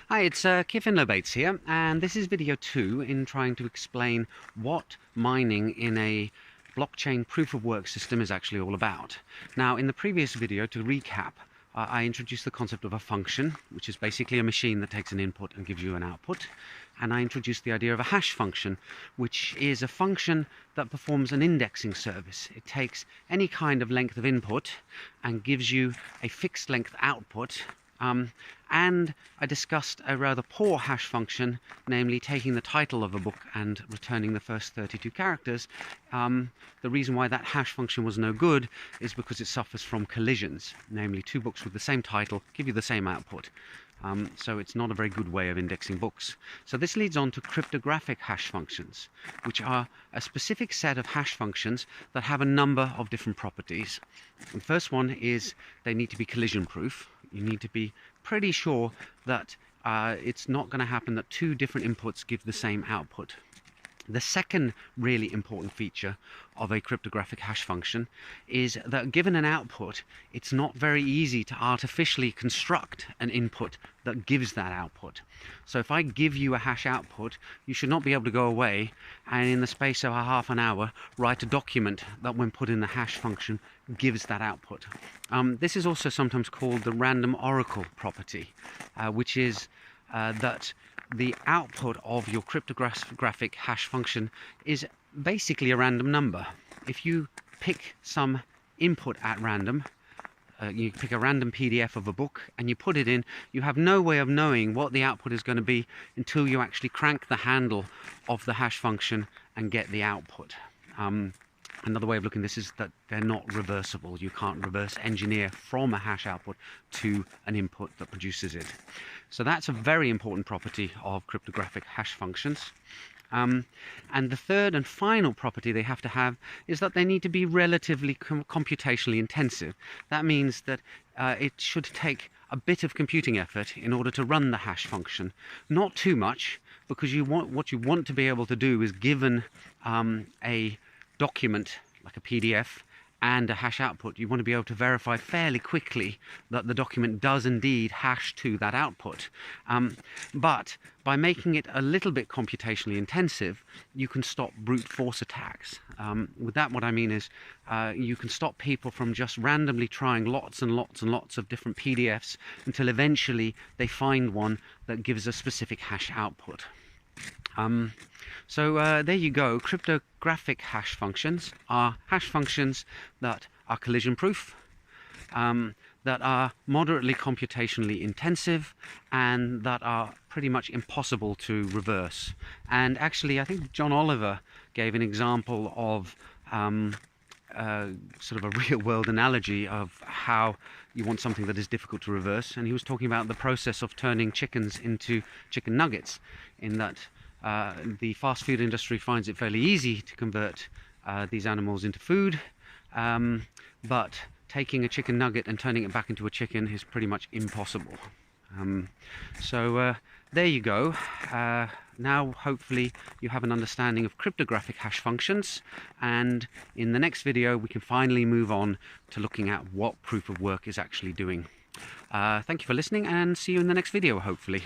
Hi, it's Kevin Lobates here, and this is video 2 in trying to explain what mining in a blockchain proof-of-work system is actually all about. Now, in the previous video, to recap, I introduced the concept of a function, which is basically a machine that takes an input and gives you an output. And I introduced the idea of a hash function, which is a function that performs an indexing service. It takes any kind of length of input and gives you a fixed length output. And I discussed a rather poor hash function, namely taking the title of a book and returning the first 32 characters. The reason why that hash function was no good is because it suffers from collisions, namely two books with the same title give you the same output. So it's not a very good way of indexing books. So this leads on to cryptographic hash functions, which are a specific set of hash functions that have a number of different properties. The first one is they need to be collision proof. You need to be pretty sure that it's not going to happen that two different inputs give the same output. The second really important feature of a cryptographic hash function is that given an output, it's not very easy to artificially construct an input that gives that output. So if I give you a hash output, you should not be able to go away and in the space of a half an hour write a document that when put in the hash function gives that output. This is also sometimes called the random oracle property, which is that the output of your cryptographic hash function is basically a random number. If you pick some input at random, you pick a random PDF of a book and you put it in, you have no way of knowing what the output is going to be until you actually crank the handle of the hash function and get the output. Another way of looking at this is that they're not reversible. You can't reverse engineer from a hash output to an input that produces it. So that's a very important property of cryptographic hash functions. And the third and final property they have to have is that they need to be relatively computationally intensive. That means that it should take a bit of computing effort in order to run the hash function. Not too much, because what you want to be able to do is, given a document like a PDF and a hash output, you want to be able to verify fairly quickly that the document does indeed hash to that output. But by making it a little bit computationally intensive, you can stop brute force attacks. With that, what I mean is you can stop people from just randomly trying lots and lots and lots of different PDFs until eventually they find one that gives a specific hash output. So there you go. Cryptographic hash functions are hash functions that are collision proof, that are moderately computationally intensive, and that are pretty much impossible to reverse. And actually, I think John Oliver gave an example of sort of a real-world analogy of how you want something that is difficult to reverse. And he was talking about the process of turning chickens into chicken nuggets, in that the fast food industry finds it fairly easy to convert these animals into food, but taking a chicken nugget and turning it back into a chicken is pretty much impossible. So there you go. Now hopefully you have an understanding of cryptographic hash functions, and in the next video we can finally move on to looking at what proof of work is actually doing. Thank you for listening, and see you in the next video, hopefully.